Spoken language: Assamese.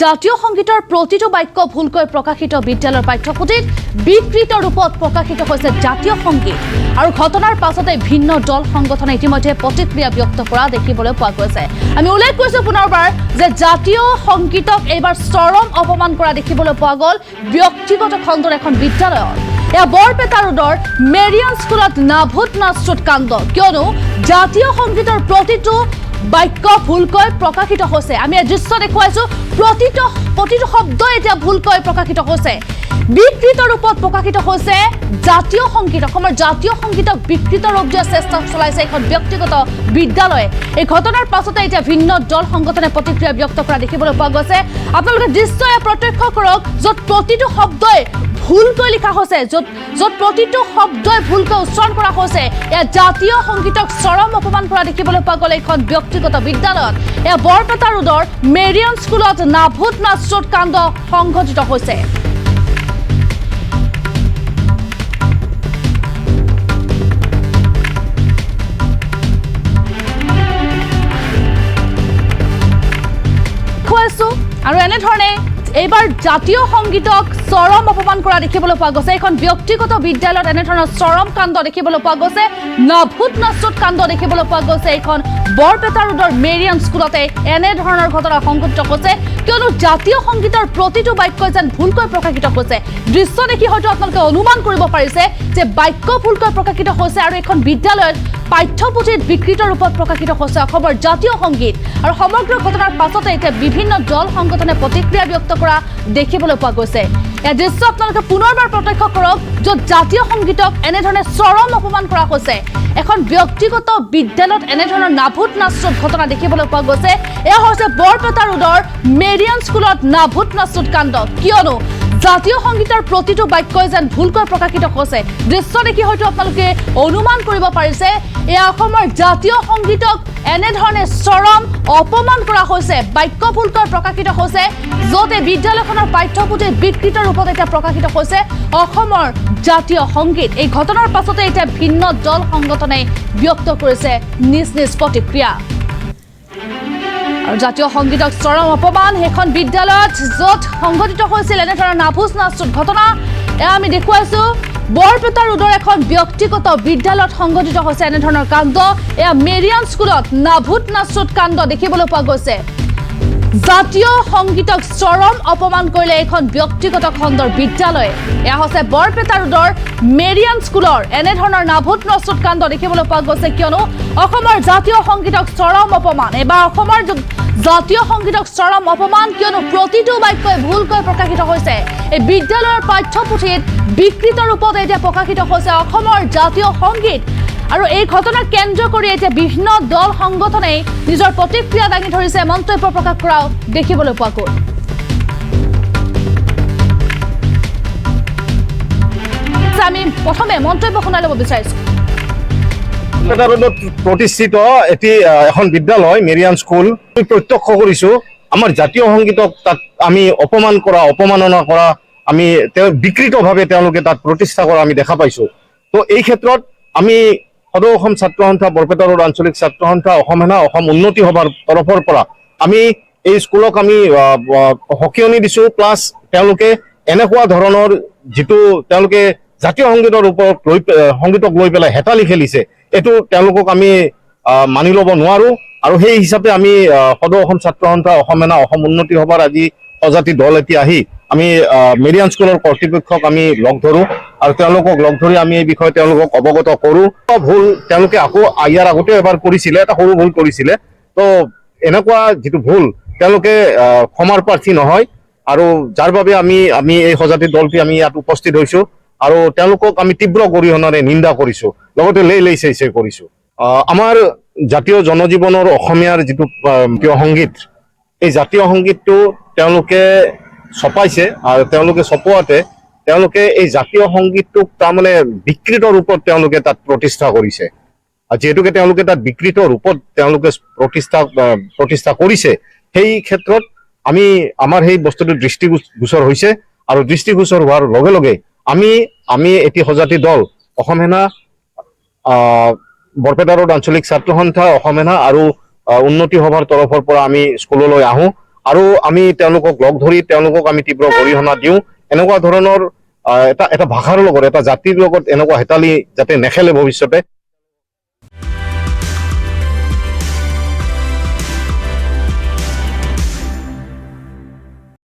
জাতীয় সংগীতৰ প্ৰতিটো বাক্য ভুলকৈ প্ৰকাশিত বিদ্যালয়ৰ পাঠ্যপুথিত বিকৃত ৰূপত প্ৰকাশিত হৈছে জাতীয় সংগীত আৰু ঘটনাৰ পাছতে ভিন্ন দল সংগঠনে ইতিমধ্যে প্ৰতিক্ৰিয়া ব্যক্ত কৰা দেখিবলৈ পোৱা গৈছে। আমি উল্লেখ কৰিছো পুনৰবাৰ যে জাতীয় সংগীতক এইবাৰ চৰম অপমান কৰা দেখিবলৈ পোৱা গ'ল ব্যক্তিগত খণ্ডৰ এখন বিদ্যালয়ত। এয়া বৰপেটা ৰোডৰ মেৰিয়ান স্কুলত নাভূত নাচুত কাণ্ড, কিয়নো জাতীয় সংগীতৰ প্ৰতিটো বাক্য ভুলকৈ প্ৰকাশিত হৈছে। আমি এই দৃশ্য দেখুৱাইছো, প্ৰতিটো শব্দ এতিয়া ভুলকৈ প্ৰকাশিত হৈছে, বিকৃত ৰূপত প্ৰকাশিত হৈছে জাতীয় সংগীত। অসমৰ জাতীয় সংগীতক বিকৃত ৰূপ দিয়াৰ চেষ্টা চলাইছে এখন ব্যক্তিগত বিদ্যালয়ে। এই ঘটনাৰ পাছতে এতিয়া ভিন্ন দল সংগঠনে প্ৰতিক্ৰিয়া ব্যক্ত কৰা দেখিবলৈ পোৱা গৈছে। আপোনালোকে দৃশ্য প্ৰত্যক্ষ কৰক, য'ত প্ৰতিটো শব্দই ভুলকৈ লিখা হৈছে, য'ত প্ৰতিটো শব্দই ভুলকৈ উচ্চাৰণ কৰা হৈছে। এয়া জাতীয় সংগীতক চৰম অপমান কৰা দেখিবলৈ পোৱা গ'ল এখন ব্যক্তিগত বিদ্যালয়ত। এয়া বৰপেটা ৰোডৰ মেৰিয়ান স্কুলত নাভূত নাচুত কাণ্ড সংঘটিত হৈছে। আৰু এনেধৰণে এইবাৰ জাতীয় সংগীতক চৰম অপমান কৰা দেখিবলৈ পোৱা গৈছে। এখন ব্যক্তিগত বিদ্যালয়ত এনেধৰণৰ চৰম কাণ্ড দেখিবলৈ পোৱা গৈছে, নাভূত নাচুত কাণ্ড দেখিবলৈ পোৱা গৈছে এইখন বৰপেটা ৰোডৰ মেৰিয়ান স্কুলতে এনেধৰণৰ ঘটনা সংঘটিত হৈছে, কিয়নো জাতীয় সংগীতৰ প্ৰতিটো বাক্য যেন ভুলকৈ প্ৰকাশিত হৈছে। দৃশ্য দেখি হয়তো আপোনালোকে অনুমান কৰিব পাৰিছে যে বাক্য ভুলকৈ প্ৰকাশিত হৈছে আৰু এখন বিদ্যালয়ত পাঠ্যপুথিত বিকৃত ৰূপত প্ৰকাশিত হৈছে অসমৰ জাতীয় সংগীত। আৰু সমগ্ৰ ঘটনাৰ পাছতে এতিয়া বিভিন্ন দল সংগঠনে প্ৰতিক্ৰিয়া ব্যক্ত কৰা দেখিবলৈ পোৱা গৈছে। এই দৃশ্য আপোনালোকে পুনৰবাৰ প্ৰত্যক্ষ কৰক, য'ত জাতীয় সংগীতক এনেধৰণে চৰম অপমান কৰা হৈছে। এখন ব্যক্তিগত বিদ্যালয়ত এনেধৰণৰ নাভূত নাচুত ঘটনা দেখিবলৈ পোৱা গৈছে। এয়া হৈছে বৰপেটা ৰোডৰ মেৰিয়ান স্কুলত নাভূত নাচুত কাণ্ড, কিয়নো জাতীয় সংগীতৰ প্ৰতিটো বাক্যই যেন ভুলকৈ প্ৰকাশিত হৈছে। দৃশ্য দেখি হয়তো আপোনালোকে অনুমান কৰিব পাৰিছে এয়া অসমৰ জাতীয় সংগীতক এনেধৰণে চৰম অপমান কৰা হৈছে, বাক্য ভুলকৈ প্ৰকাশিত হৈছে, য'ত এই বিদ্যালয়খনৰ পাঠ্যপুথিত বিকৃত ৰূপত এতিয়া প্ৰকাশিত হৈছে অসমৰ জাতীয় সংগীত। এই ঘটনাৰ পাছতে এতিয়া ভিন্ন দল সংগঠনে ব্যক্ত কৰিছে নিজ নিজ প্ৰতিক্ৰিয়া। আৰু জাতীয় সংগীতক চৰম অপমান সেইখন বিদ্যালয়ত য'ত সংঘটিত হৈছিল এনেধৰণৰ নাভূত নাচুত ঘটনা, এয়া আমি দেখুৱাইছো বৰপেটা ৰোডৰ এখন ব্যক্তিগত বিদ্যালয়ত সংঘটিত হৈছে এনেধৰণৰ কাণ্ড। এয়া মেৰিয়ান স্কুলত নাভূত নাচুত কাণ্ড দেখিবলৈ পোৱা গৈছে। জাতীয় সংগীতক চৰম অপমান কৰিলে এখন ব্যক্তিগত খণ্ডৰ বিদ্যালয়ে। এয়া হৈছে বৰপেটা ৰোডৰ মেৰিয়ান স্কুলৰ এনেধৰণৰ নাভূত নাচুত কাণ্ড দেখিবলৈ পোৱা গৈছে, কিয়নো অসমৰ জাতীয় সংগীতক চৰম অপমান। এবাৰ অসমৰ জাতীয় সংগীতক চৰম অপমান, কিয়নো প্ৰতিটো বাক্যই ভুলকৈ প্ৰকাশিত হৈছে। এই বিদ্যালয়ৰ পাঠ্যপুথিত বিকৃত ৰূপত এতিয়া প্ৰকাশিত হৈছে অসমৰ জাতীয় সংগীত। আৰু এই ঘটনাক কেন্দ্ৰ কৰি এতিয়া বিভিন্ন দল সংগঠনে নিজৰ প্ৰতিক্ৰিয়া দাঙি ধৰিছে, মন্তব্য প্ৰকাশ কৰাও দেখিবলৈ পোৱা গ'ল। আমি প্ৰথমে মন্তব্য শুনাই ল'ব বিচাৰিছো। প্ৰতিষ্ঠিত এটি এখন বিদ্যালয় মেৰিয়ান স্কুল, প্ৰত্যক্ষ কৰিছো আমাৰ জাতীয় সংগীতক তাত আমি অপমান কৰা, অপমাননা কৰা, আমি বিকৃতভাৱে তেওঁলোকে তাত প্ৰতিষ্ঠা কৰা আমি দেখা পাইছো। তো এই ক্ষেত্ৰত আমি সদৌ অসম ছাত্ৰ সন্থা, বৰপেটা ৰোড আঞ্চলিক ছাত্ৰ সন্থা, অসম সেনা, অসম উন্নতি সভাৰ তৰফৰ পৰা আমি এই স্কুলক আমি সকিয়নি দিছো। প্লাছ তেওঁলোকে এনেকুৱা ধৰণৰ যিটো তেওঁলোকে জাতীয় সংগীতৰ ওপৰত সংগীতক লৈ পেলাই হেতালি খেলিছে, এইটো তেওঁলোকক আমি মানি ল'ব নোৱাৰো। আৰু সেই হিচাপে আমি সদৌ অসম ছাত্ৰ সন্থা, অসম সেনা, অসম উন্নতি সভাৰ আজি সজাতি দল এতিয়া আহি আমি মেৰিয়ান স্কুলৰ কৰ্তৃপক্ষক আমি লগ ধৰো আৰু তেওঁলোকক লগ ধৰি আমি এই বিষয়ে তেওঁলোকক অৱগত কৰো। ভুল তেওঁলোকে আকৌ ইয়াৰ আগতেও এবাৰ কৰিছিলে, এটা সৰু ভুল কৰিছিলে। তো এনেকুৱা যিটো ভুল তেওঁলোকে ক্ষমাৰ প্ৰাৰ্থী নহয়, আৰু যাৰ বাবে আমি এই সজাতি দলটি আমি ইয়াত উপস্থিত হৈছো আৰু তেওঁলোকক আমি তীব্ৰ গৰিহণাৰে নিন্দা কৰিছো, লগতে লেই চেই কৰিছো। আমাৰ জাতীয় জনজীৱনৰ অসমীয়াৰ যিটো জাতীয় সংগীত, এই জাতীয় সংগীতটো তেওঁলোকে ছপাইছে আৰু তেওঁলোকে ছপোৱাতে তেওঁলোকে এই জাতীয় সংগীতটোক তাৰমানে বিকৃত ৰূপত তেওঁলোকে তাত প্ৰতিষ্ঠা কৰিছে। আৰু যিহেতুকে তেওঁলোকে তাত বিকৃত ৰূপত তেওঁলোকে প্ৰতিষ্ঠা কৰিছে, সেই ক্ষেত্ৰত আমাৰ সেই বস্তুটো দৃষ্টিগোচৰ হৈছে। আৰু দৃষ্টিগোচৰ হোৱাৰ লগে লগে আমি এটি সজাতি দল, অসম সেনা, বৰপেটা ৰোড আঞ্চলিক ছাত্ৰ সন্থা, অসম সেনা আৰু উন্নতি সভাৰ তৰফৰ পৰা আমি স্কুললৈ আহোঁ আৰু আমি তেওঁলোকক লগ ধৰি তেওঁলোকক আমি তীব্ৰ গৰিহণা দিওঁ। এনেকুৱা ধৰণৰ এটা ভাষাৰ লগত এটা জাতিৰ লগত এনেকুৱা হেতালি যাতে নেখেলে ভৱিষ্যতে।